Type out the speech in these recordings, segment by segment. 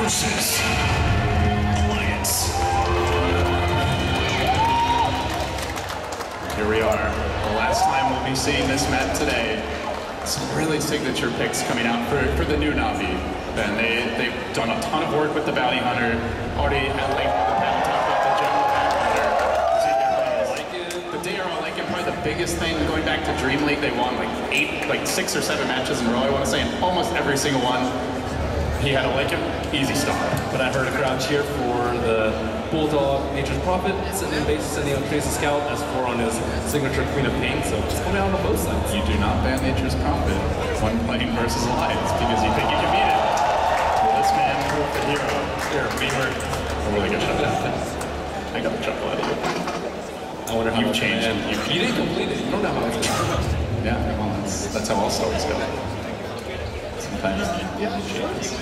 versus Alliance. Here we are. The last time we'll be seeing this map today. Some really signature picks coming out for the new Navi. And they've done a ton of work with the Bounty Hunter. Already at length with the panel talk about the general Bounty Hunter. The DRL Lincoln, probably the biggest thing going back to Dream League. They won like 6 or 7 matches in a row, I want to say, and almost every single one. He had a Lincoln, easy stop. But I heard a crowd cheer for the Bulldog Nature's Prophet, sending in base, sending out Trace's Scout, S4 on his signature Queen of Pain, so just coming out on both sides. You do not ban Nature's Prophet when playing versus Alliance because you think you can beat it. Well, this man proved the hero. Here, Beamer. A really good shot. I got the chuckle out of you. I wonder how you've changed. You didn't complete it. You don't know how it's going. Yeah, well, that's how all stories go. Sometimes you change.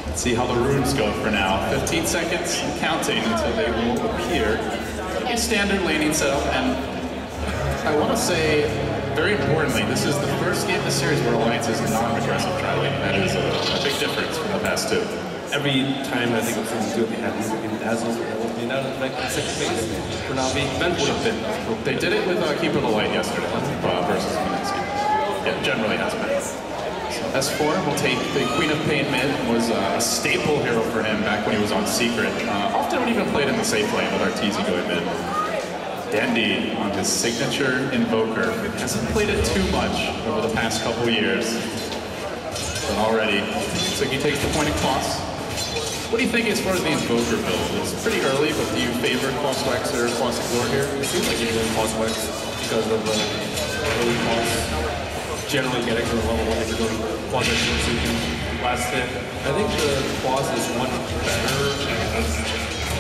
Let's see how the runes go for now. 15 seconds counting until they will appear. It'll be standard laning setup, and I want to say, very importantly, this is the first game of the series where Alliance is non-aggressive tri-lane. That is a big difference from the past two. Every time I think of something good, they had music dazzles, and that was like the second phase for Navi. Ben would have been. They did it with Keeper the Light yesterday versus Minsky. Yeah, generally has been. S4 will take the Queen of Pain mid, was a staple hero for him back when he was on Secret. Often would even played in the safe lane with Arteezy going mid. Dandy on his signature Invoker. Hasn't played it too much over the past couple years. But already, so he takes the point of Kloss. What do you think as far as the Invoker build? It's pretty early, but do you favor Kloss Wax or Kloss Explore here? It seems like you're doing Kloss Wax because of early Kloss. Generally getting to the level 1 if you're doing Quasi so you can last it. I think the Claws is much better at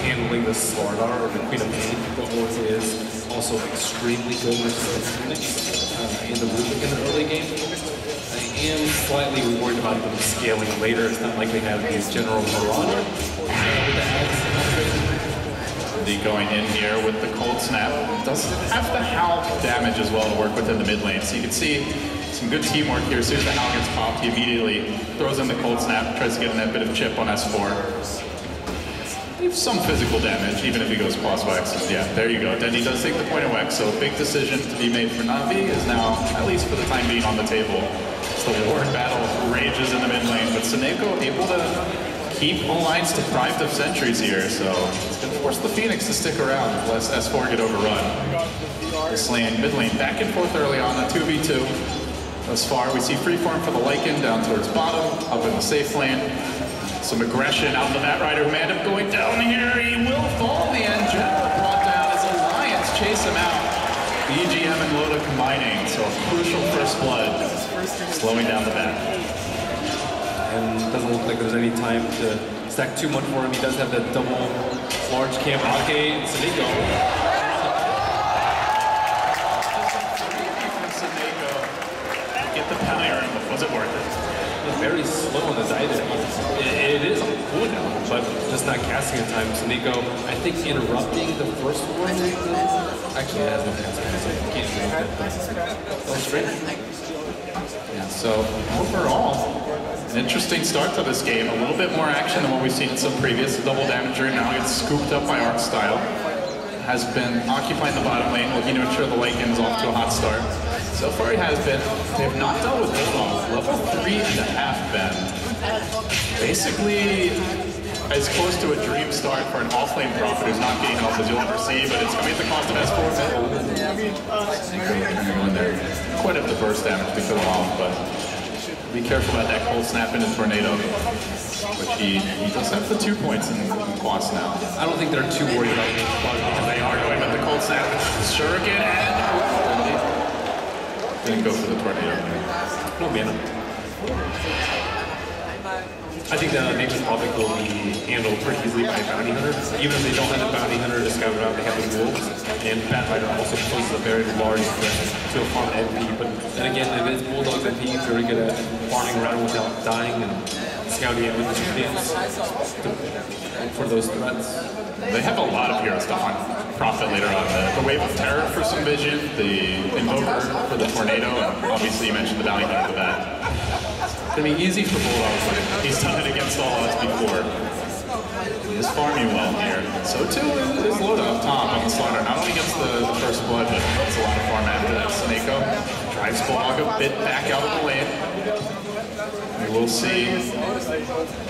handling the Slardar or the Queen of Pain. The Horse is also extremely good versus Phoenix in the Rubik in the early game. I am slightly worried about them scaling later. It's not like they have these General Marauder with the ads. Going in here with the Cold Snap. Doesn't have the Howl damage as well to work within the mid lane. So you can see some good teamwork here. As soon as the Howl gets popped, he immediately throws in the Cold Snap, tries to get in that bit of chip on S4. Leaves some physical damage, even if he goes Kloss Wax. Yeah, there you go. Dendy does take the point of Wax, so a big decision to be made for Navi is now, at least for the time being, on the table. So the Ward battle rages in the mid lane, but Seneko able to keep Alliance deprived of sentries here, so it's going to force the Phoenix to stick around lest S4 get overrun. This lane, mid lane, back and forth early on, a 2v2. Thus far, we see freeform for the Lycan down towards bottom, up in the safe lane. Some aggression out of the Mat Rider, who may end up going down here. He will fall. The end general brought down as Alliance chase him out. BGM and Loda combining, so a crucial first blood, slowing down the back. And it doesn't look like there's any time to stack too much for him. He does have that double large camp Ake and Seneko. Get the Pioneer, was it worth it? He's very slow on the dive. It is on cooldown, but just not casting in time. Seneko, I think, interrupting the first one. Actually, it has no casting, so you can't interrupt it. Oh, straight. Yeah, so overall, an interesting start to this game. A little bit more action than what we've seen in some previous. Double damager now gets scooped up by Arc Style. Has been occupying the bottom lane, looking to ensure the Lycan's off to a hot start. So far he has been. They have not dealt with Bulldog. Level 3.5 bend. Basically as close to a dream start for an off-lane prophet who's not getting help as you'll ever see, but it's coming at the cost of S4. Quite up the burst damage to kill him off, but be careful about that Cold Snap into Tornado, which he does have the 2 points in Kloss now. I don't think they're too worried about it because they are going with the Cold Snap. Shuriken and didn't go for the Tornado. No mana. I think that Nature's Prophet will be handled pretty easily by Bounty Hunter. Even if they don't have the Bounty Hunter to scout out, they have the Wolves. And Bat Rider also poses a very large threat to a farm MP. But then again, it is Bulldog's MP, very good at farming around without dying and scouting it with the Champions for those threats. They have a lot of heroes to hunt Prophet later on. The Wave of Terror for some vision, the Invoker for the Tornado, and obviously you mentioned the Bounty Hunter for that. gonna be easy for Bulldog. He's done it against all odds before. He is farming well here. So too is Loda up top on the slaughter. Not only gets the first blood, but gets a lot of farm after that. Snako drives Bulldog a bit back out of the lane. We will see a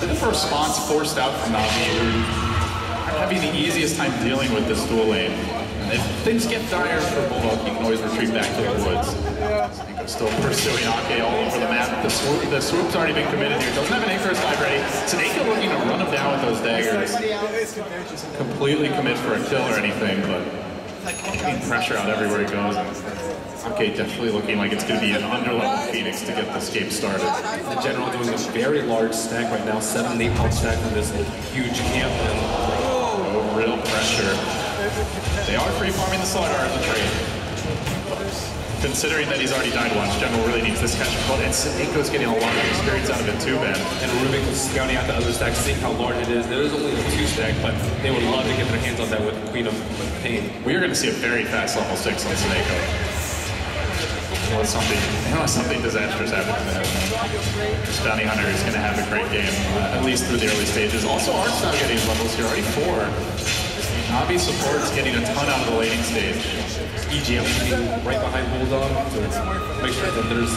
bit of a response forced out from Navi, who are having the easiest time dealing with this dual lane. And if things get dire for Bulldog, he can always retreat back to the woods. Snako still pursuing Ake all over the map. The swoop's already been committed here. Doesn't have an Icarus dive ready. Snako looking to run him down with those daggers. Completely commit for a kill or anything, but getting pressure out everywhere he goes. Ake definitely looking like it's going to be an underlevel Phoenix to get this game started. The general doing a very large stack right now, 7-8 pump stack on this huge camp. Oh, real pressure. They are free farming the slaughter as a trade. Considering that he's already died once, General really needs this catch and blood, and Snako's getting a lot of experience out of it too, Ben. And Rubik was scouting out the other stack, seeing how large it is. There is only a 2 stack, but they would love to get their hands on that with Queen of Pain. We are going to see a very fast level 6 on Snako. Unless something disastrous happens to him. This Bounty Hunter is going to have a great game, at least through the early stages. Also, Art's now getting levels here, already 4. Navi support's getting a ton out of the laning stage. EGM being right behind Bulldog to make sure that there's...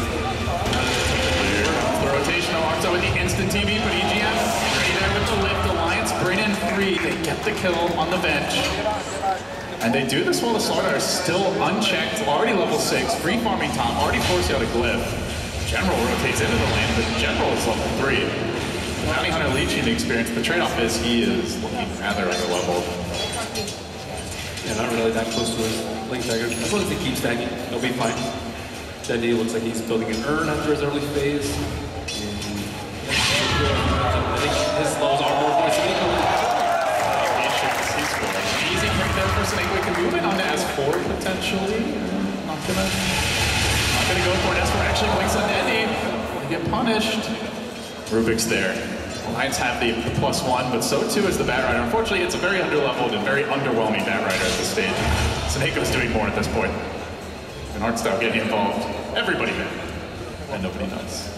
The rotational Arto with the instant TV, but EGM ready there with the lift. Alliance bring in 3. They get the kill on the bench. And they do this while the Slaughter is still unchecked, already level 6, free farming top, already forced out a glyph. General rotates into the lane, but General is level 3. Bounty Hunter leeching the experience. The trade-off is he is looking rather underleveled. Yeah, not really that close to his Link Dagger. As long as he keeps stacking, he'll be fine. Dendy looks like he's building an urn after his early phase. I think his levels are more for Snako. Easy break there for Snako. We can move it on to S4 potentially. Not gonna go for it. S4 actually blinks on Dendy. They get punished. Rubik's there. Lions have the +1, but so too is the Bat Rider. Unfortunately, it's a very underleveled and very underwhelming Bat Rider at this stage. Snako's doing more at this point. And Artstyle getting involved. Everybody there. And nobody knows.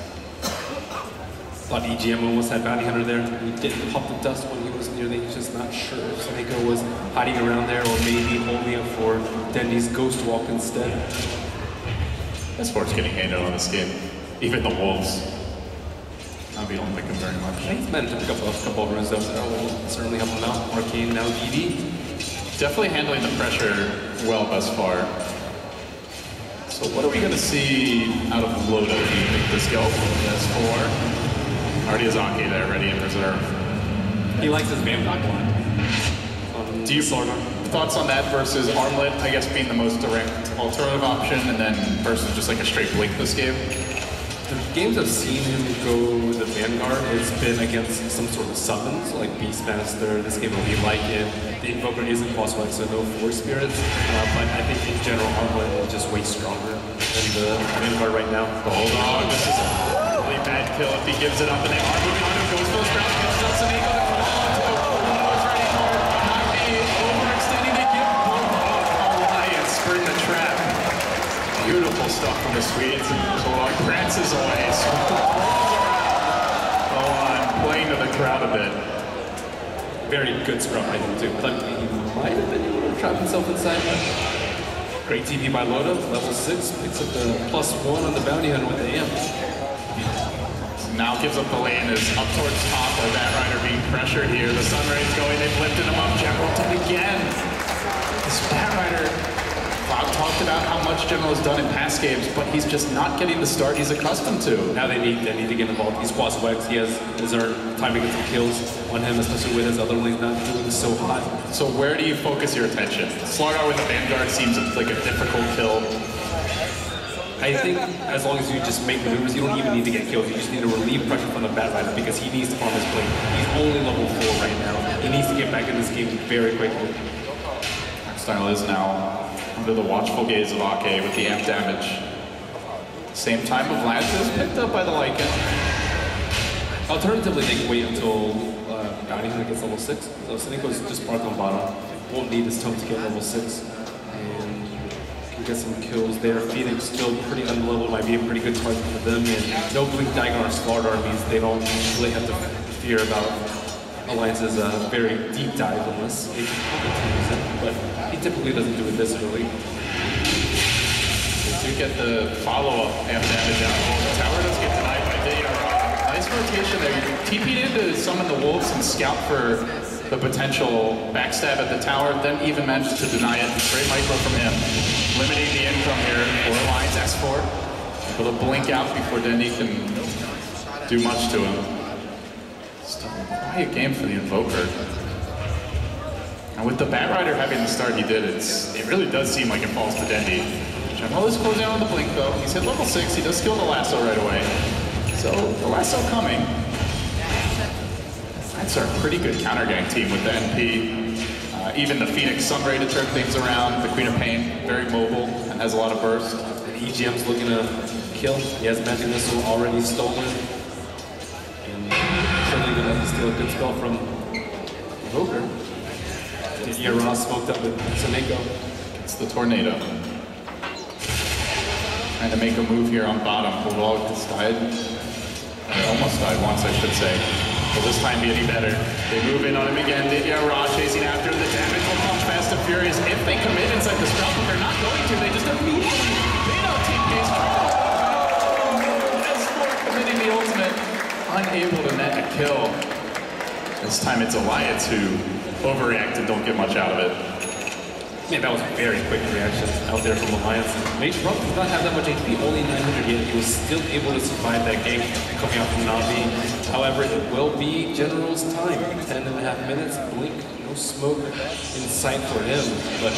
Thought EGM almost had Bounty Hunter there. He didn't pop the dust when he was near there. He's just not sure if Snako was hiding around there or maybe holding it for Dendy's Ghost Walk instead. S4's getting handed on this game. Even the Wolves. Navi don't like him very much. He's managed to pick up a couple of runes though, so that will certainly help him out. Arcane now VD. Definitely handling the pressure well thus far. So what are we going to see out of Loda? Do you think this go? S4. Already has Ake there, ready in reserve. He likes his Vanguard line. Do you thoughts on that versus Armlet, I guess, being the most direct alternative option, and then versus just like a straight blink this game? The games I've seen him go the Vanguard, it's been against some sort of summons, like Beastmaster. This game will be like it. The Invoker isn't boss fight, so no Force Spirits. But I think in general, Armlet is just way stronger than the Vanguard right now. Hold on, this is a really bad kill if he gives it up, and they are moving on to goes for the ground, gets up Snako, they're holding on to it. Bulldog's ready for it. Navi overextending to give Bulldog Alliance spring the trap. Beautiful stuff from the Swedes. Bulldog prances away. Playing to the crowd a bit. Very good scrub, I think, too. But he might have been able to trap himself inside. Great TV by Loda, level 6. Picks up the +1 on the Bounty Hunter with the amp. Now gives up the lane, is up towards top with Bat Rider being pressured here. The Sunray's going, they've lifted him up. General did again. This Bat Rider, Bob talked about how much General has done in past games, but he's just not getting the start he's accustomed to. Now they need to get involved. He's quad sweats, he has earned time to get some kills on him, especially with his other lanes not doing so hot. So where do you focus your attention? Slardar with the Vanguard seems like a difficult kill. I think as long as you just make maneuvers, you don't even need to get kills. You just need to relieve pressure from the Bat Rider because he needs to farm his plate. He's only level 4 right now. He needs to get back in this game very quickly. Style is now under the watchful gaze of Ake with the amp damage. Same time of Lance is picked up by the Lycan. Alternatively, they can wait until Bounty Hunter gets level 6. So Snako's just parked on bottom. Won't need his tome to get level 6. And We got some kills there. Phoenix still pretty unleveled, might be a pretty good target for them. And no Blink Dagger or Slaughter means they don't really have to fear about Alliance's very deep dive unless they continues it. But he typically doesn't do it this early. They do get the follow-up amp damage out. The tower does get denied by Data. Nice rotation there. You TP'd in to summon the Wolves and scout for the potential backstab at the tower, then even managed to deny it. Great micro from him. Limiting the income here for Alliance S4. Able to blink out before Dendy can do much to him. Still a quiet game for the Invoker. And with the Batrider having the start he did, it really does seem like it falls to Dendy. General is closing out on the blink though. He's hit level 6, he does skill the lasso right away. So the lasso coming. That's our pretty good counter gang team with the NP. Even the Phoenix Sunray to turn things around. The Queen of Pain, very mobile and has a lot of burst. And EGM's looking to kill. He has Magic Missile already stolen. And certainly going to have to steal a good spell from Invoker. Yeah, Ross smoked up with Soneko. It's the Tornado. Trying to make a move here on bottom. Bulldog has died. Almost died once, I should say. Will this time be any better? They move in on him again. Didier Ra chasing after him. The damage will come fast and furious if they commit inside the scrap, but they're not going to. They just immediately beat out Team Case. S4 committing the ultimate. Unable to net a kill. This time it's Alliance who overreact and don't get much out of it. Man, that was a very quick reaction out there from Alliance. Mage Rump does not have that much HP, only 900 yet. He was still able to survive that game coming out from Navi. However, it will be General's time. 10.5 minutes, blink, no smoke in sight for him, but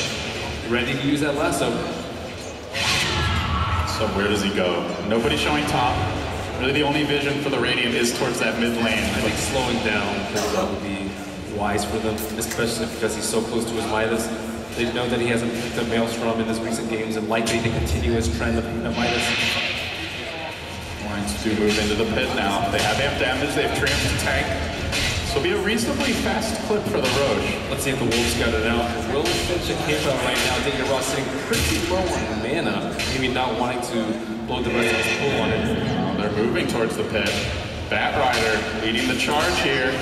ready to use that lasso. So where does he go? Nobody showing top. Really the only vision for the Radiant is towards that mid lane. I think slowing down would be wise for them, especially because he's so close to his Midas. They know that he hasn't picked up Maelstrom in his recent games and likely to continue his trend of Midas. Alliance do move into the pit now. They have amp damage, they have tramp to tank. So it'll be a reasonably fast clip for the Roche. Let's see if the Wolves got it out. Will finish a camp out right now. Didier Ross sitting pretty low on mana, maybe not wanting to blow the rest of his pull on it. They're moving towards the pit. Batrider leading the charge here.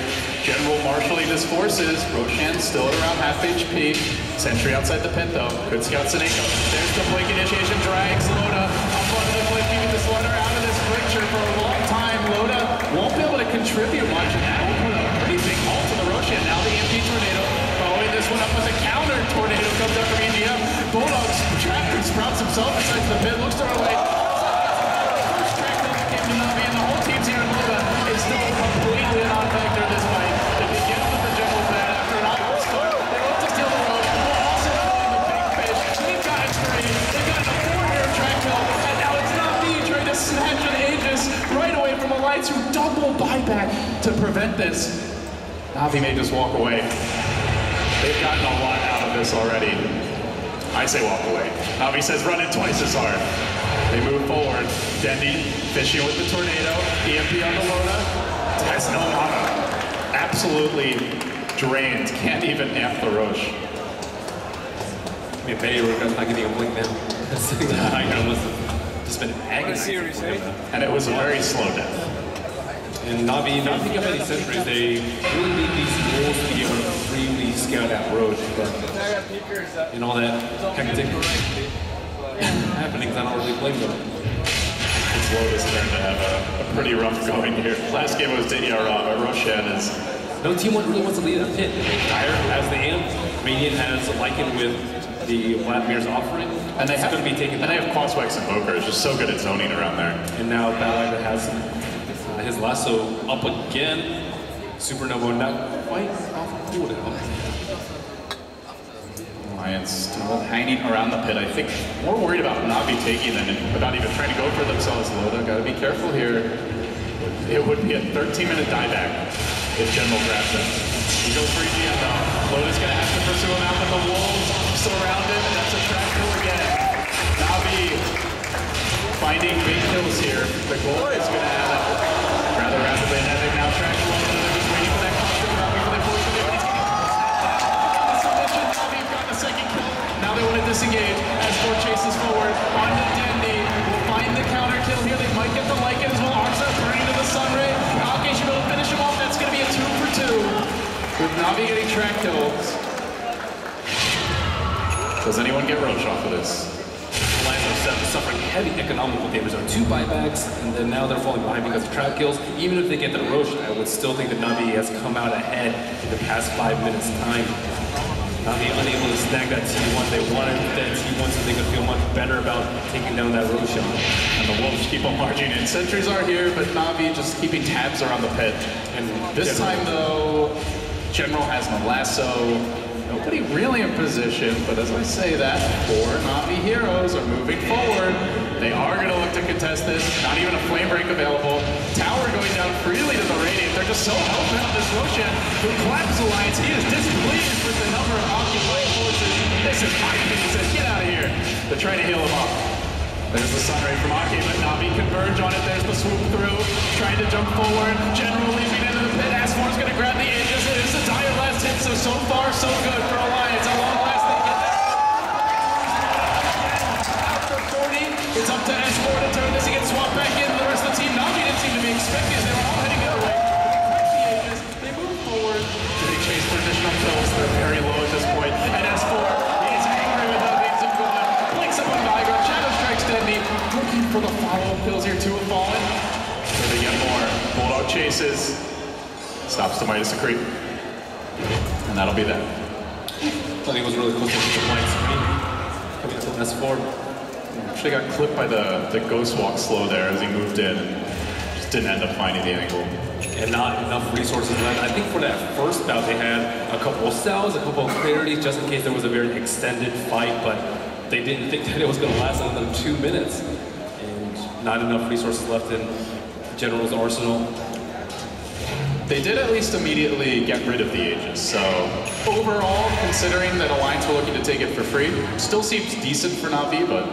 General marshalling his forces. Roshan still at around half HP. Sentry outside the pit though. Good scout Soneko. There's the blink initiation. Drags Loda up onto the blink, keeping the Slaughter out of this picture for a long time. Loda won't be able to contribute much, and that will put a pretty big halt to the Roshan. Now the EMP Tornado. Following this one up with a counter tornado comes up from EDM. Bulldog sprouts himself inside the pit. Looks to our way. First track that came to Navi, and the whole team's here in Loda is still completely on vector this fight. It begins with the General Bed after an awkward start. They look to steal the road. We're also pulling the big fish. They've got X-Ray. They've got the 4-air track kill. And now it's Navi trying to snatch an Aegis right away from Alliance who double buyback to prevent this. Navi may just walk away. They've gotten a lot out of this already. I say walk away. Navi says run it twice as hard. They move forward. Dendy fishing with the Tornado. EMP on the Loda. Has no mana. Absolutely drained. Can't even amp the Roche. I mean, Bayer not getting a blink now. Sitting there high ground must have just been agonizing. And it was a very slow death. And Navi, not picking up any sentries, they really need these wolves to be able to freely scout out Roche. But in all that hectic happenings, I don't really blame them. It's Loda's turn to have a pretty rough going here. Last game was Didier Ra, but Roshan is... No team really wants to lead that pit. Dire has the amp, Radiant has Lycan with the Vladimir's offering. And they have going to be taken. And they have Quaswex Invoker, is just so good at zoning around there. And now Batrider has his lasso up again. Supernova not quite off cooldown. Alliance still hanging around the pit. I think more worried about Navi taking them and without even trying to go for themselves. Loda, gotta be careful here. It would be a 13-minute dieback if General grabs him. He goes for EGM though. Loda's gonna have to pursue him out, but the Wolves surround him, and that's a track kill again. Navi finding big kills here. The goal is gonna have it rather rapidly, and they've now tracked one. They're just waiting for that cluster from Navi for the force of it. Navi got the second kill. Now they want to disengage as Ford chases Navi getting track kills. Does anyone get Roche off of this? Alliance are suffering heavy economical damage on 2 buybacks, and then now they're falling behind because of trap kills. Even if they get the Roche, I would still think that Navi has come out ahead in the past 5 minutes' time. Navi unable to snag that T1. They wanted that T1 so they could feel much better about taking down that Roche shot. And the Wolves keep on marching in. Sentries are here, but Navi just keeping tabs around the pit. And this time, though, General has no lasso. Nobody really in position, but as I say that, 4 Navi heroes are moving forward. They are going to look to contest this. Not even a flame break available. Tower going down freely to the Radiant. They're just so hell-bent on this Roshan, who collapses Alliance. He is displeased with the number of occupied forces. This is mine, he says, get out of here. They're trying to heal him up. There's the sun ray from Aki, but Navi converge on it. There's the swoop through, trying to jump forward. General leaping into the pit. Asfor's going to grab the Aegis. It is the dire last hit, so far, so good for Alliance. How long last they get that? After 40, it's up to Asfor to turn this. He gets swapped back in. The rest of the team, Navi didn't seem to be expecting as they were all heading the other way. They crack the Aegis. They move forward. They chase for additional kills. They're very low at this point. And Asfor, he is angry with how things have gone. Blinks up on Viger. Shadow strikes Deadly. Looking for the follow-up kills here. 2 have fallen. So they get more. Bulldog chases. Stops the Midas to creep. And that'll be that. I think it was really close to the white screen. Coming to S4. Actually got clipped by the ghost walk slow there as he moved in. Just didn't end up finding the angle. And not enough resources left. I think for that first bout they had a couple of cells, a couple of clarities, just in case there was a very extended fight, but they didn't think that it was going to last another 2 minutes. And not enough resources left in General's arsenal. They did at least immediately get rid of the Aegis, so overall, considering that Alliance were looking to take it for free, still seems decent for Navi, but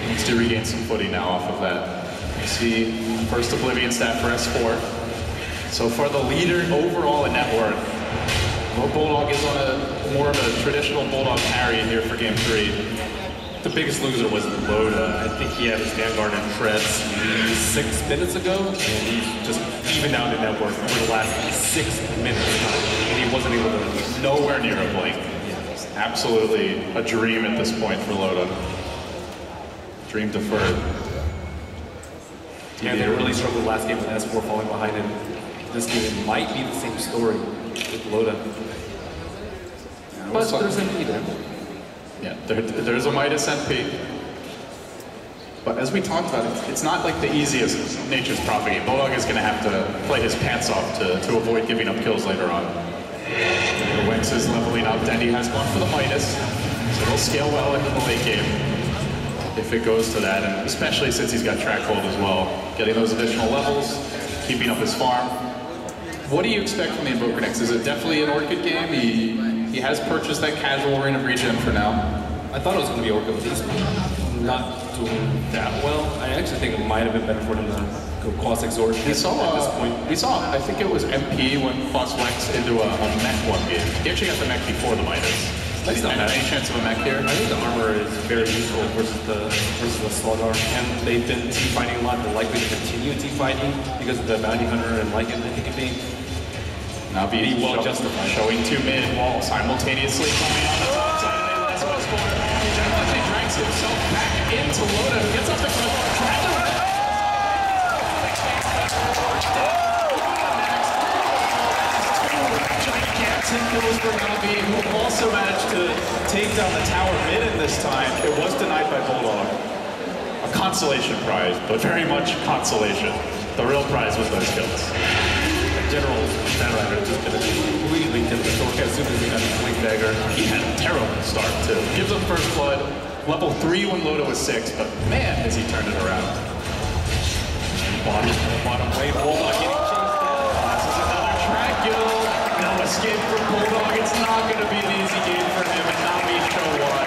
needs to regain some footing now off of that. You see first Oblivion stat for S4. So far the leader overall in net worth. Well, Bulldog is on a more of a traditional Bulldog carry here for game 3. The biggest loser was Loda. I think he had his Vanguard and Treads 6 minutes ago, and he's just evened out in net worth for the last 6 minutes, and he wasn't able to nowhere near a blink. Yeah. Absolutely a dream at this point for Loda. Dream deferred. And they really struggled last game with S4 falling behind, and this game it might be the same story with Loda. But there's a need there. Yeah, there's a Midas NP. But as we talked about, it's not like the easiest Nature's Prophet game. Bulldog is going to have to play his pants off to avoid giving up kills later on. The Wex is leveling up. Dendy has gone for the Midas, so he'll scale well into the late game if it goes to that, and especially since he's got track hold as well. Getting those additional levels, keeping up his farm. What do you expect from the Invoker next? Is it definitely an Orchid game? He has purchased that casual Ring of Regen for now. I thought it was going to be Orchid, but he's not doing that well. I actually think it might have been better for him to go Quas Exort at this point. We saw, I think it was MP when Quas Wex into a mech one game. He actually got the mech before the Midas. That's not bad. Any chance of a mech here? I think the armor is very useful versus the Sluggar, and they've been team-fighting a lot. They're likely to continue team-fighting because of the Bounty Hunter and Lycan, I think it being. Navi well justified. Showing 2 mid while simultaneously coming on the top side of the last West corner. He generally drags himself back into Loda, who gets up the cliff, trying to run. Gigantic 10 kills for Navi, who also managed to take down the tower mid in this time. It was denied by Bulldog. A consolation prize, but very much consolation. The real prize was those kills. General Sandrider just been completely difficult as soon as he got his Blink Dagger. He had a terrible start too. Gives him first blood, level 3 when Loda was 6, but man, has he turned it around. Bottom lane, Bulldog getting chased down. This is another track kill. No escape from Bulldog. It's not going to be an easy game for him, and Navi show why.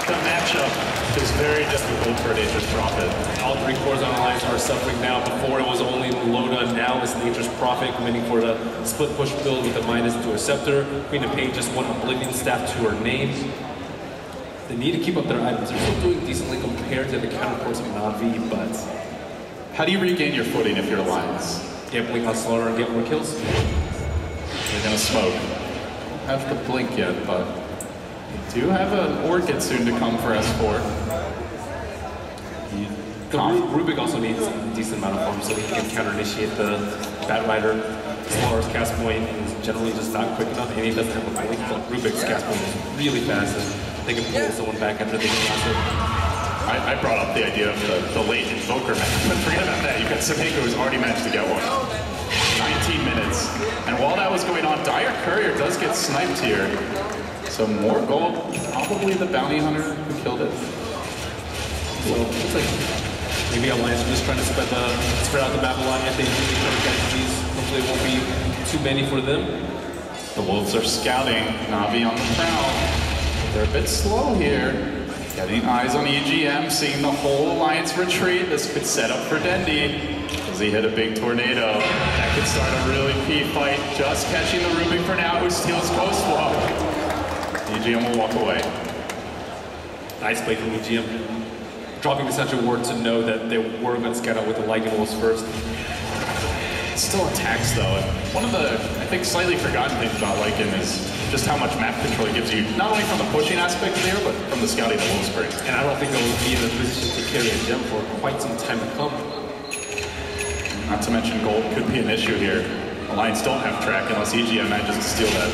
The matchup is very difficult for Nature's Prophet. All 3 cores on Alliance are suffering now. Before it was only Loda, now it's Nature's Prophet committing for the split push build with the Midas to a Scepter. Queen of Pain just 1 Oblivion staff to her name. They need to keep up their items. They're still doing decently compared to the counterparts of Navi, but how do you regain your footing if you're Alliance? Get Blink on Slaughter and get more kills. They're going to smoke. have the blink yet, but we do have an Orchid soon to come for S4. Rubik also needs a decent amount of farm so he can counter-initiate the Bat Rider. Slaughter's cast point is generally just not quick enough, and he doesn't have a blink, but Rubik's cast point is really fast, and they can pull someone back after they get last hit. I brought up the idea of the late Invoker match, but forget about that. You've got Sameko who's already managed to get one. 19 minutes. And while that was going on, Dire Courier does get sniped here. So more gold, probably the bounty hunter who killed it. So it's like maybe Alliance are just trying to spread out the map a lot if they really try to catch these. Hopefully it won't be too many for them. The Wolves are scouting. Navi on the prowl. They're a bit slow here. Getting eyes on EGM, seeing the whole Alliance retreat. This could set up for Dendi. As he hit a big tornado. That could start a really key fight. Just catching the Rubik for now, who steals Ghost Walk. EGM will walk away. Nice play from EGM. Dropping such a word to know that they were going to scout out with the Lycan Wolves first. It still attacks though. And one of the, I think, slightly forgotten things about Lycan is just how much map control it gives you, not only from the pushing aspect there, but from the scouting the Wolves bring. And I don't think they'll be in a position to carry a gem for quite some time to come. Not to mention gold could be an issue here. Alliance don't have track unless EGM manages to steal that.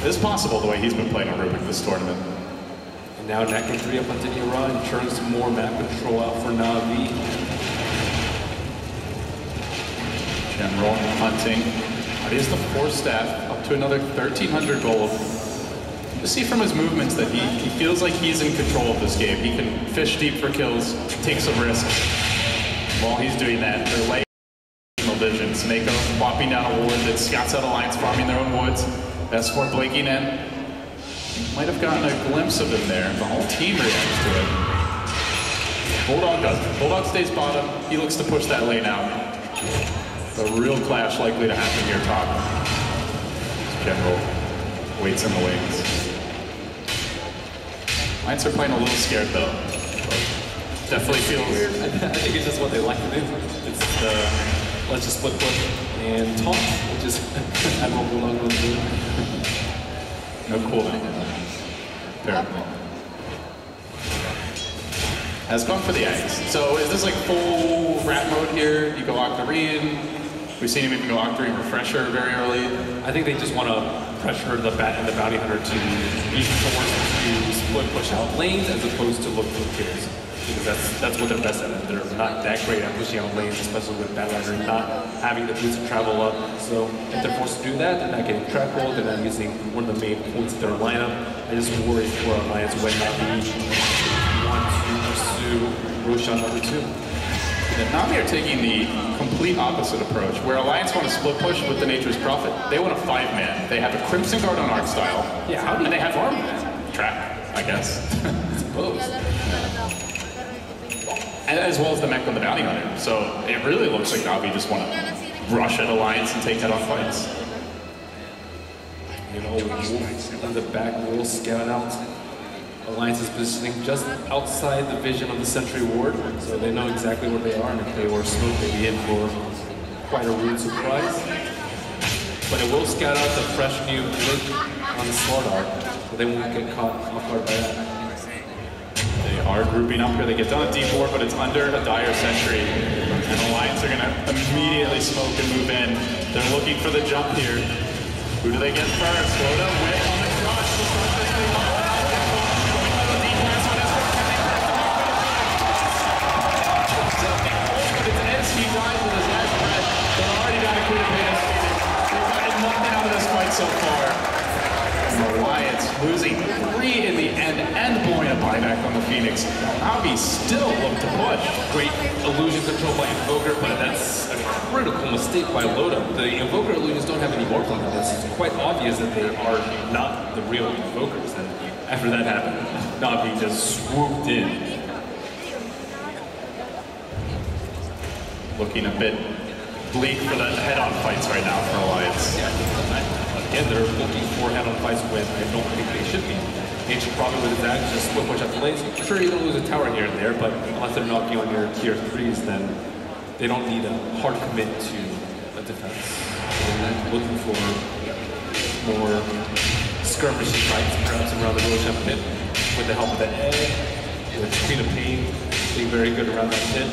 It is possible the way he's been playing on Rubik this tournament. And now Nakin 3 up on Dinira and turns some more map control out for Navi. General hunting. He has the 4 staff up to another 1,300 gold. You see from his movements that he feels like he's in control of this game. He can fish deep for kills, take some risks. While he's doing that, they're laying vision. Sameko plopping down a ward that scouts out Alliance farming their own woods. S4 blinking in. Might have gotten a glimpse of him there. The whole team reacts to it. Bulldog doesn't. Bulldog stays bottom. He looks to push that lane out. A real clash likely to happen here top. General waits in the wings. Alliance are playing a little scared though. Definitely feels weird. I think it's just what they like to do. It's let's just split push and taunt, which is admirable on the do. No cooldown. Apparently. Has gone for the Axe. So is this like full rat mode here? You go Octarine. We've seen him even go Octarine Refresher very early. I think they just want to pressure the Bat and the Bounty Hunter to be forced to split push out lanes as opposed to look for kills. Because that's what they're best at. They're not that great at pushing out lanes, especially with Bat Rider not having the boots to travel up. So if they're forced to do that, they're not getting track roll, they're not using one of the main points of their lineup. I just worry for Alliance when Navi want to pursue Roshan number 2. Navi are taking the complete opposite approach, where Alliance want to split push with the Nature's Prophet. They want a 5-man. They have a Crimson Guard on Arc style. Yeah, and they have track, I guess. I suppose. As well as the mech on the Bounty Hunter. So it really looks like Navi just want to rush at Alliance and take head-on fights. You know, Wolf in the back will scout out. Alliance is positioning just outside the vision of the Sentry Ward, so they know exactly where they are, and if they were smoked, they'd be in for quite a rude surprise. But it will scout out the fresh new blink on the Slardar, so they won't get caught off guard by that. They are grouping up here. They get done at D4, but it's under a Dire Sentry. And Alliance are going to immediately smoke and move in. They're looking for the jump here. Who do they get first? Dota with on the crush. He dies with his last breath. They're already down to Kudapanis. They've gotten nothing out of this fight so far. Alliance losing 3 in the end and blowing a buyback on the Phoenix. Navi still look to push. Great illusion control by Invoker, but that's a critical mistake by Loda. The Invoker illusions don't have any more on them. It's quite obvious that they are not the real Invokers. And after that happened, Navi just swooped in. Looking a bit bleak for the head-on fights right now for Alliance. Again, they're looking for head-on fights when I don't think they should be. Nature probably with his axe just split push up the lanes. I'm sure you're going to lose a tower here and there, but unless they're knocking on your tier 3s, then they don't need a hard commit to a defense. And then looking for more skirmishy fights, perhaps around the Roshan pit, with the help of the egg, with Queen of Pain being very good around that pit,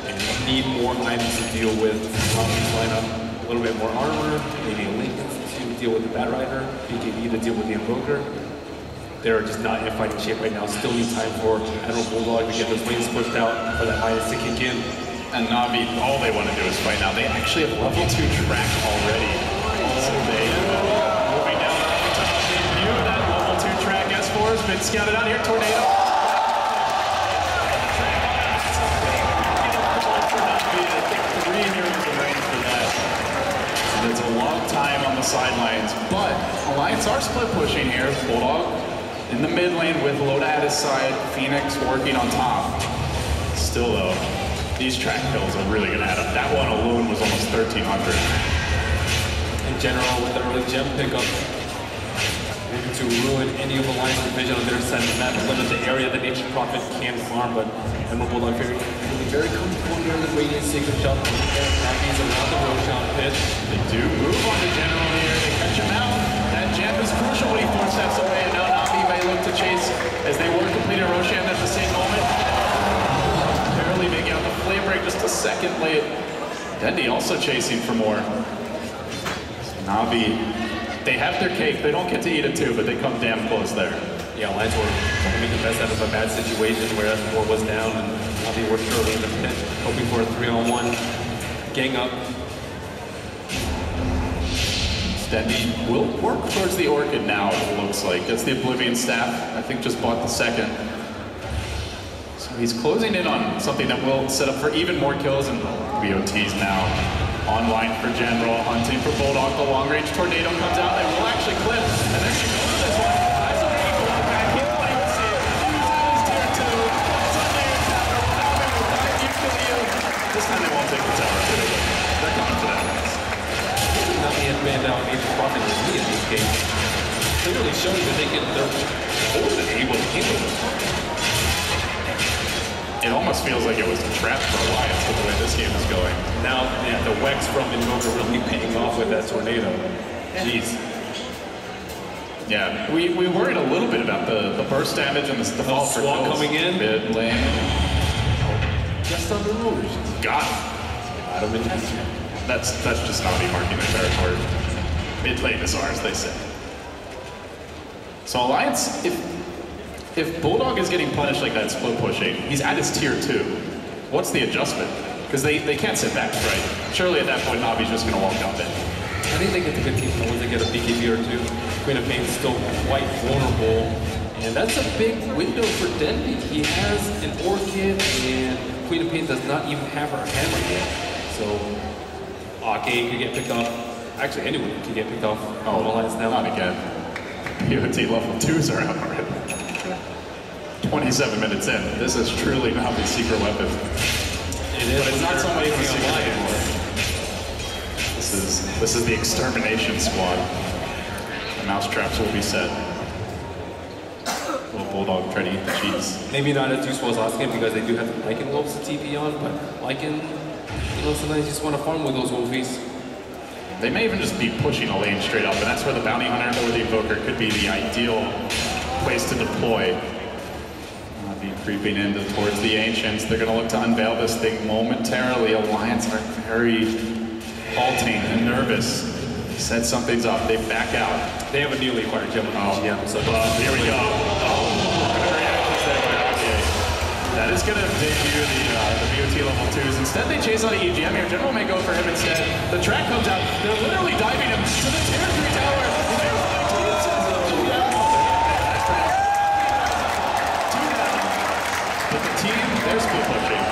and need more items to deal with Navi's lineup. A little bit more armor, maybe a Lincoln to deal with the Bat Rider, BKB to deal with the Invoker. They're just not in fighting shape right now. Still need time for Admiral Bulldog to get those lanes pushed out for that minus to kick in. And Navi, all they want to do is fight now. They actually have level 2 track already. So they moving down the top. They view that level 2 track. S4 has been scouted out here. Tornado. It's a long time on the sidelines, but Alliance are split pushing here. Bulldog in the mid lane with Loda at his side, Phoenix working on top. Still though, these track kills are really gonna add up. That one alone was almost 1,300. In general, with the early gem pickup, looking to ruin any of Alliance division on their side of the map, limit the area that Nature Prophet can farm, but Admiral Bulldog very comfortable here in the Radiant Sacred Shop. Navi's around the Roshan pit. They do move on the General here. They catch him out. That gem is crucial when he 4 steps away, and now Navi may look to chase as they were completing Roshan at the same moment. Barely making out the flame break just a second late. Dendi also chasing for more. Navi, they have their cake. They don't get to eat it too, but they come damn close there. Yeah, Alliance were trying to make the best out of a bad situation where S4 was down and Navi were surely in the pit, hoping for a 3-on-1 gang up. Dendi will work towards the Orchid now, it looks like. Gets the Oblivion Staff. I think just bought the second. So he's closing in on something that will set up for even more kills, and VOT's now online for General, hunting for Bulldog. The long-range tornado comes out. They will actually clip, and there she goes with this one. Eyes on the Bulldog back. He thought he would see it. Uses tier 2. Sunday and Tower. Navi will dive you to you. This time they won't take the tower. They're coming to that. Navi had banned out Nature Prophet and me in this game. Clearly showing that they're more than able to handle it. It almost feels like it was a trap for Alliance with the way this game is going. Now, yeah, the Wex from Invoker really paying off with that tornado. Jeez. Yeah, we worried a little bit about the burst damage and the fall for Swamp kills. coming in. Mid lane. Just on the rouge. Got him. Got him in the picture. That's just not me marking their territory. Mid lane is ours, they say. So Alliance, if Bulldog is getting punished like that split pushing, he's at his tier 2. What's the adjustment? Because they can't sit back, right? Surely at that point, Navi's just going to walk up in. I think they get the good team once they get a BKB or 2. Queen of Pain is still quite vulnerable. And that's a big window for Dendi. He has an Orchid, and Queen of Pain does not even have her hammer yet. So, Ake could get picked off. Actually, anyone could get picked off. Oh, Alliance now. not again. VOT level 2s are out already. 27 minutes in. This is truly Navi's secret weapon. It is, but it's not so much of a secret Alliance. anymore. This is the extermination squad. The mouse traps will be set. Little Bulldog trying to eat the cheese. Maybe not as useful as last game because they do have the Lycan wolves to TP on, but Lycan, sometimes you just want to farm with those wolfies. They may even just be pushing a lane straight up, and that's where the Bounty Hunter or the Invoker could be the ideal place to deploy. Be creeping in towards the Ancients. They're going to look to unveil this thing momentarily. Alliance are very halting and nervous. Said something's up. They back out. They have a newly acquired gem. Yeah. So here we go. That is going to debut the VOT level 2s. Instead, they chase on the EGM here. General may go for him instead. The track comes out. They're literally diving him to the tier 3 tower. But the team, they're split pushing.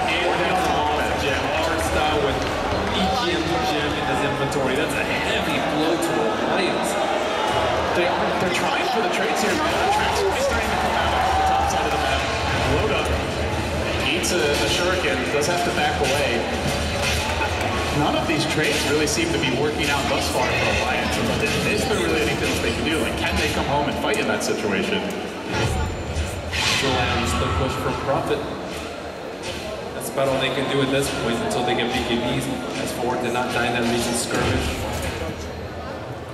Hard style with EGM gem in his inventory. That's a heavy blow to Alliance. They're trying for the trades here. The tracks are starting to come out off the top side of the map. Loda eats a shuriken, does have to back away. None of these trades really seem to be working out thus far for Alliance. Is there really anything else they can do? Like, can they come home and fight in that situation? Split push from Prophet. That's about all they can do at this point until they get BKBs. S4 did not die in that recent skirmish.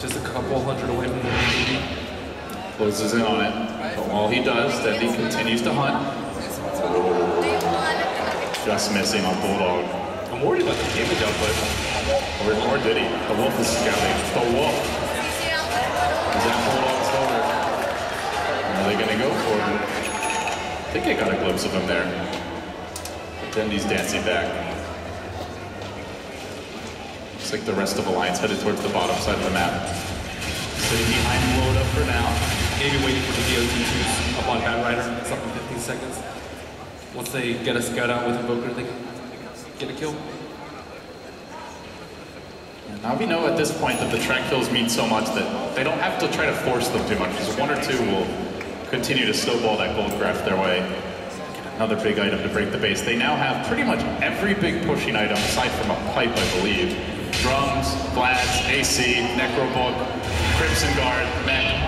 just a couple hundred away from the MVP. Closes in on it. But while he does, Dendi continues to hunt. Just missing on Bulldog. I'm worried about the damage output. Or did he? The Wolf is scouting. The Wolf. Is that Bulldog's over? Are they going to go for it? I think I got a glimpse of him there. But Dendi's dancing back. Looks like the rest of Alliance headed towards the bottom side of the map. Sitting behind Loda for now. Maybe waiting for the VOD2s up on Bad Rider. It's up in 15 seconds. Once they get a scout out with Invoker, they can get a kill. Now we know at this point that the track kills mean so much that they don't have to try to force them too much, because one or two will continue to snowball that gold graph their way. Another big item to break the base. They now have pretty much every big pushing item aside from a pipe, I believe. Drums, Vlads, AC, Necrobook, Crimson Guard, Mech.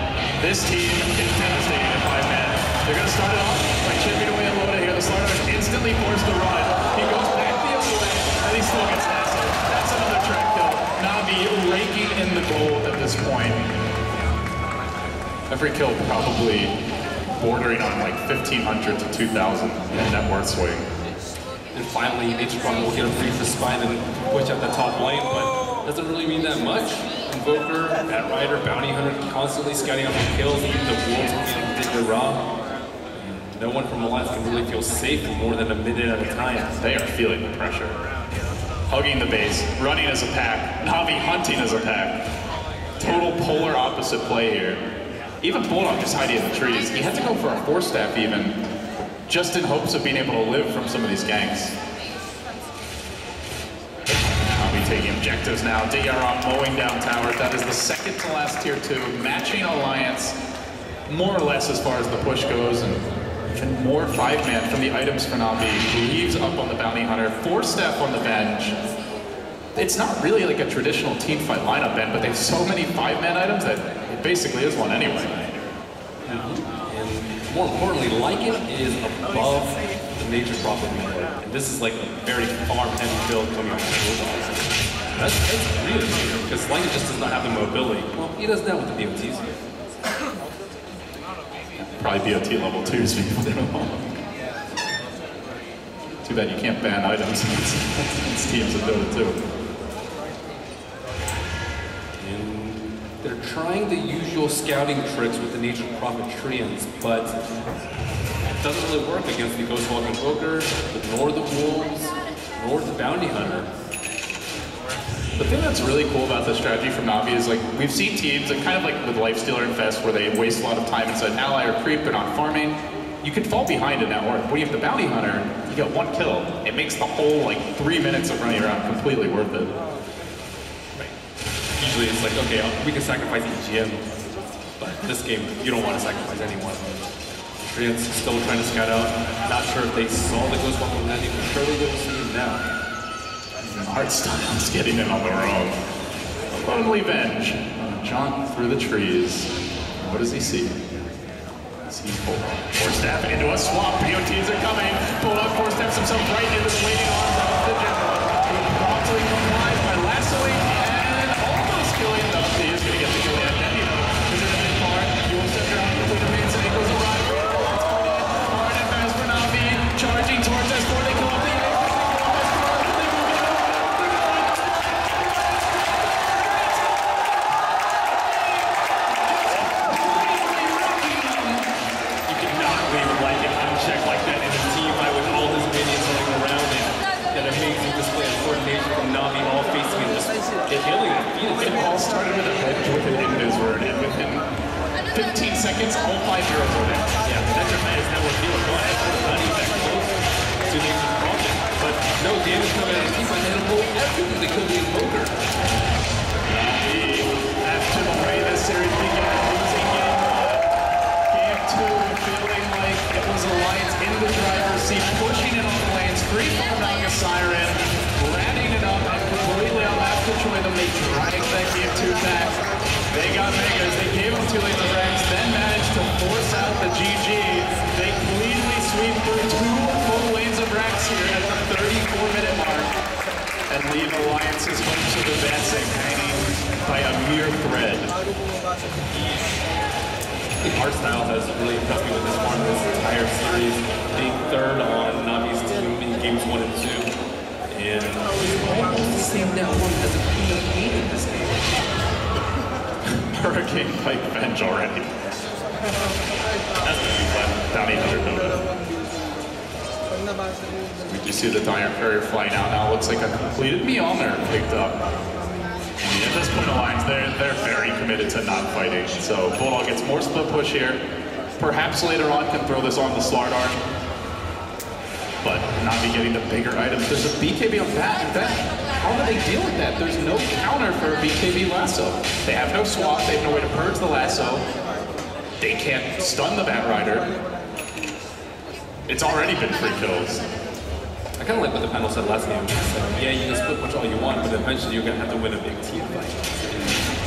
This team is devastating at 5-man. They're going to start it off by chipping away a Loda here. The Slaughter is instantly forced to run. He goes back the other way, and he still gets nasty. That's another track kill. Navi raking in the gold at this point. Every kill probably bordering on like 1,500 to 2,000 in net worth swing. And finally, H-Prong will get a free for spine and push out the top lane, but doesn't really mean that much. Invoker, Bat Rider, Bounty Hunter constantly scouting out for kills, even the Wolves are feeling particularly raw. No one from Alliance can really feel safe for more than a minute at a time. They are feeling the pressure. Hugging the base, running as a pack, Navi hunting as a pack. Total polar opposite play here. Even Bulldog is hiding in the trees. He had to go for a 4-staff even, just in hopes of being able to live from some of these ganks. Navi taking objectives now. DRM mowing down towers. That is the second to last tier 2, matching Alliance more or less as far as the push goes, and even more 5-man from the items for Navi. Leaves up on the Bounty Hunter, 4-staff on the bench. It's not really like a traditional team fight lineup, Ben, but they have so many 5-man items that it basically is one anyway. And more importantly, Lycan is above the Nature Prophet mode. And this is like a very farm-heavy build coming out of Bulldog. That's really weird, because Lycan just does not have the mobility. Well, he doesn't have with the BOTs. Probably BOT level 2s people. Too bad you can't ban items against teams of Dota 2. And they're trying the usual scouting tricks with the Nature Prophet Treants, but it doesn't really work against the Ghostwalk Invoker, nor the Wolves, nor the Bounty Hunter. The thing that's really cool about this strategy from Navi is, like, we've seen teams, like, kind of like with Lifestealer and Fest, where they waste a lot of time inside ally or creep, they're not farming. You can fall behind in that work. When you have the Bounty Hunter, you get 1 kill. It makes the whole, like, 3 minutes of running around completely worth it. Right. Usually it's like, okay, we can sacrifice EGM, but this game, you don't want to sacrifice anyone. Treants still trying to scout out. Not sure if they saw the Ghostwalker landing, but surely they will see him now. Hardstyle's getting in on the road. Lonely Venge. Jaunt through the trees. What does he see? Sees Bulldog. 4-staff into a swamp. BOTs are coming. Bulldog 4-staffs himself right into the waiting arms of the general. He promptly complies by lassoing and almost killing them. He is going to get the kill yet. Then, is it a bit far? You will step around quickly to Mains and Ankles arrive. It's going in. Hard and fast for Navi. Charging towards S4. They kill off the It all started with a bench with an Invis and within 15 seconds, all 5 heroes were there. Yeah, that's your man is now revealed. Not even that close to Nature's Prophet. But no damage coming out of the team, but they had to pull everything they could be Invoker. After the way this series began, losing game 2, feeling like it was Alliance in the driver's seat, pushing it on the lanes, free from down the Siren, ratting it up, and completely on last control them. They dragged that game 2 back. They got Megas, they gave them 2 lanes of Rex, then managed to force out the GG. They cleanly sweep through 2 full lanes of Rex here at the 34-minute mark and leave Alliance's hopes of advancing hanging by a mere thread. Our style has really impressed me with this farm this entire series, being third on Navi's team in games 1 and 2. And almost the same net one as a P8 in this game. Hurricane Pike bench already. That's gonna be fun. Bounty Hunter Dota. You see the Dire Courier flying out now. Looks like a completed Mjolnir picked up. And at this point of lines, they're very committed to not fighting. So Bulldog gets more split push here. Perhaps later on can throw this on the Slardar. But Navi getting the bigger items. There's a BKB on that. How do they deal with that? There's no counter for a BKB lasso. They have no swap. They have no way to purge the lasso. They can't stun the Batrider. It's already been 3 kills. I kind of like what the panel said last game. Yeah, you can split push all you want, but eventually you're going to have to win a big team fight.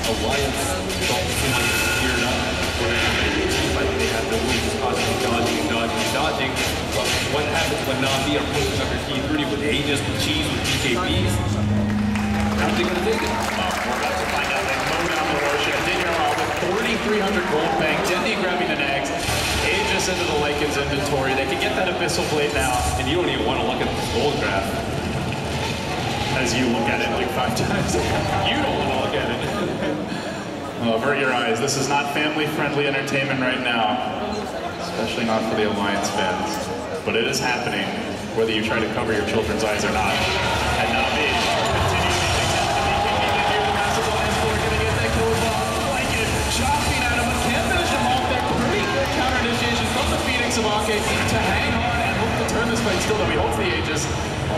Alliance don't seem like it's geared up for a big team fight. They have the moves constantly dodging. But what happens when Navi are pushing up your T3 with Aegis, with Cheese, with BKBs? How are they going to take it? We're about to find out. They mow down the Roshan. Digger with 4,300 gold bank. Dendi grabbing the nags. Aegis into the Lycan's inventory. They can get that Abyssal Blade now. And you don't even want to look at this gold graph. As you look at it like 5 times. You don't want to look at it. Avert your eyes. This is not family-friendly entertainment right now. Especially not for the Alliance fans. But it is happening, whether you try to cover your children's eyes or not. And Navi continues to take down the BKB here. The massive Alliance 4 going to get that kill as well. Lycan chopping at him, but can't finish him off there. Pretty good counter initiation from the Phoenix of Ake to hang on and hope to turn this fight still, though he holds the Aegis.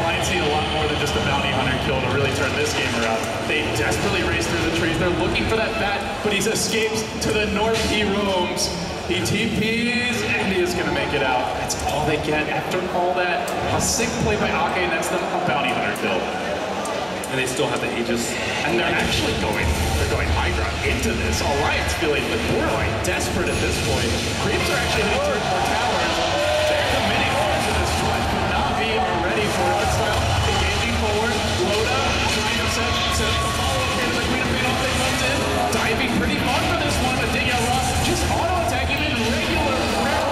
Alliance need a lot more than just a bounty hunter kill to really turn this game around. They desperately race through the trees. They're looking for that bat, but he escapes to the north. He roams. He TPs, and he is going to make it out. That's all they get. After all that, a sick play by Ake nets them a bounty hunter kill. And they still have the Aegis. And they're actually going Hydra into this. Alliance feeling like borderline desperate at this point. Creeps are actually hitting towards more towers. They're committing hard to this fight. Navi are ready for it. Style engaging forward. Loda trying to set the follow-up here to the Queen of Fate. All they comes in. Diving pretty far for this one, but Digger just auto-attacking in regular rare.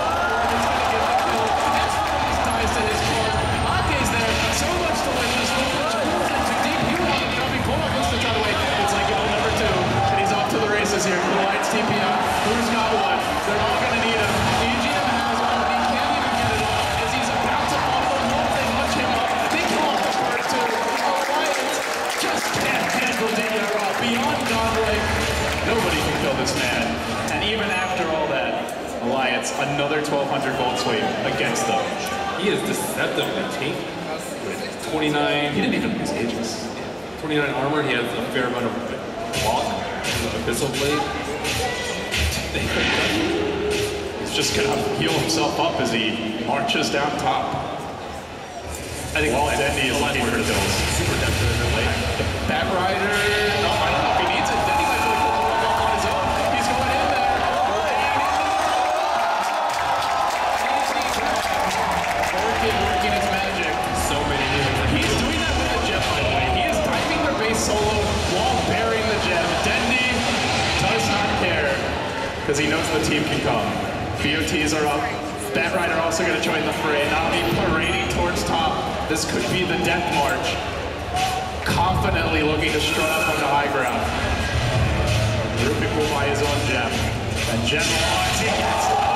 It's going to get the kill. That's dies to his car. Ake's there. So much to win this one. Too deep. He went out and jumping. Bulldog wants to try to wait. It's like goal number 2. And he's off to the races here. Alliance TP out. Who's got one? They're all going to need him. EGM has one, but he can't even get it off as he's about to fall the wall. They munch him up. They kill off the first 2. Alliance just can't handle Digger off. Beyond godlike. Nobody can kill this man. And even after all that, Alliance, another 1,200 gold sweep against them. He is deceptively tanky with 29. He didn't even use Aegis. 29 armor. He has a fair amount of block and Abyssal Blade. He's just gonna heal himself up as he marches down top. I think Dendi is looking for kills. Super desperate in the lane. Batrider, no, I don't know if he needs it. Dendi might be able to pull on his own. He's going in there. Working his magic. So many heals. He's doing that with the gem, by the way. He is diving their base solo while burying the gem. Dendi does not care because he knows the team can come. VOTs are up. Batrider also going to join the fray. Navi parading towards top. This could be the death march. Confidently looking to strut up on the high ground. Rubik will buy his own gem. And Gem launch. He gets it.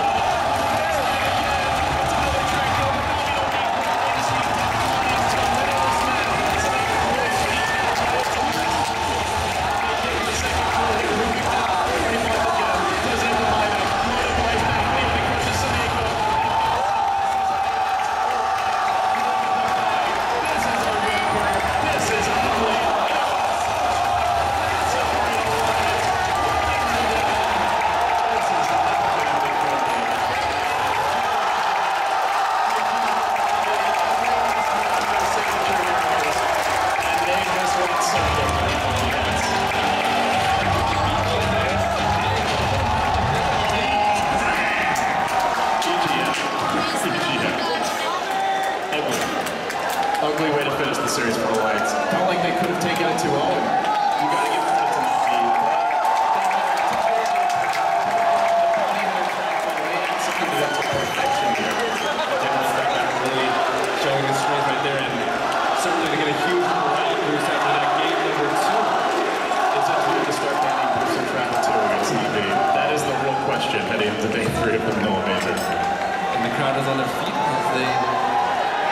3 of them no major. And the crowd is on their feet as they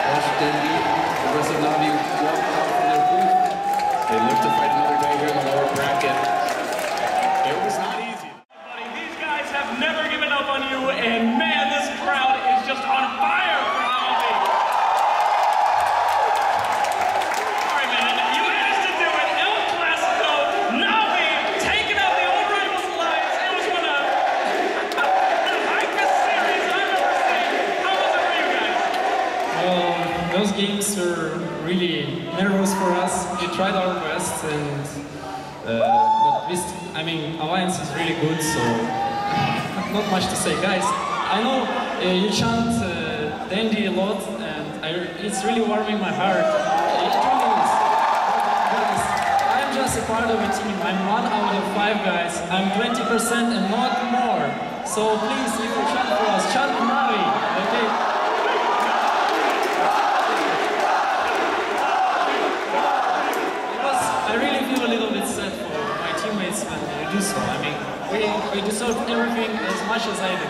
watch Dendy, the rest of Navi walk out from their booth. They live to fight another day here in the lower bracket. It was not easy. These guys have never given up on you, and man, this crowd is just on fire for Navi. All right, man, you managed to do it. El Clasico, Navi, taking out the Old Rivals Alliance. It was one of the hypest series I've ever seen. How was it for you guys? Well, those games were really nervous for us. We tried our best, and but I mean, Alliance is really good, so not much to say, guys. I know you chant Dandy a lot, and it's really warming my heart. It really is. Guys, I'm just a part of a team. I'm 1 out of 5 guys. I'm 20% and not more. So please, you chant for us. Chant Navi, okay? I really feel a little bit sad for my teammates when you do so. I mean, we deserve everything as much as I do.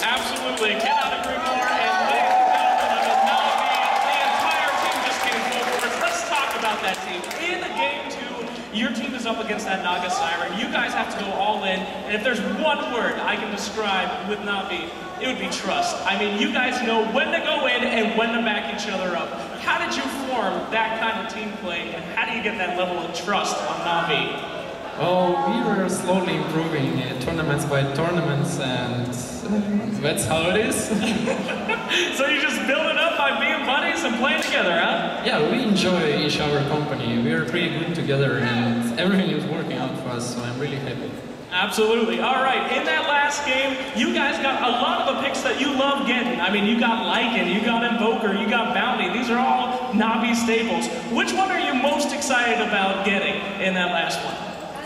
Absolutely, cannot agree more. And ladies and gentlemen of Navi, the entire team just came forward. Let's talk about that team. In the game 2, your team is up against that Naga Siren. You guys have to go all in. And if there's one word I can describe with Navi, it would be trust. I mean, you guys know when to go in and when to back each other up. How did you form that kind of team play, and how do you get that level of trust on Navi? Well, we were slowly improving tournaments by tournaments, and that's how it is. So you just build it up by being buddies and playing together, huh? Yeah, we enjoy each other company. We are pretty good together, and everything is working out for us, so I'm really happy. Absolutely. All right, in that last game, you guys got a lot of the picks that you love getting. I mean, you got Lycan, you got Invoker, you got Bounty. These are all Navi staples. Which one are you most excited about getting in that last one?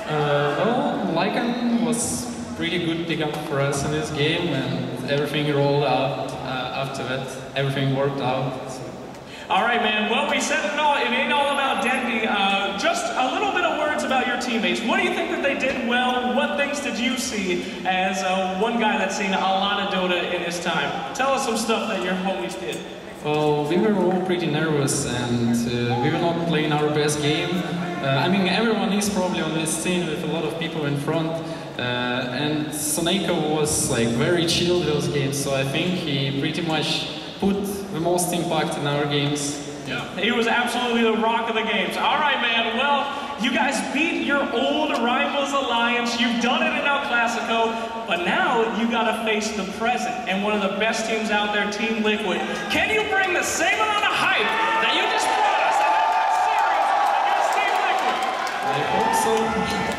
Well, Lycan was pretty good pickup for us in this game, and everything rolled out after that. Everything worked out. So. All right, man. Well, we said it all. It ain't all about Dendy. Just a little bit of words about your teammates. What do you think that they did well? What things did you see as one guy that's seen a lot of Dota in his time? Tell us some stuff that your homies did. Well, we were all pretty nervous, and we were not playing our best game. I mean, everyone is probably on this scene with a lot of people in front, and Soneko was like very chilled those games, so I think he pretty much put the most impact in our games. Yeah, he was absolutely the rock of the games. All right, man. Well, you guys beat your old rivals Alliance. You've done it in El Clasico, but now you got to face the present and one of the best teams out there, Team Liquid. Can you bring the same amount of hype that you just brought us ahead of that series against Team Liquid? I hope so.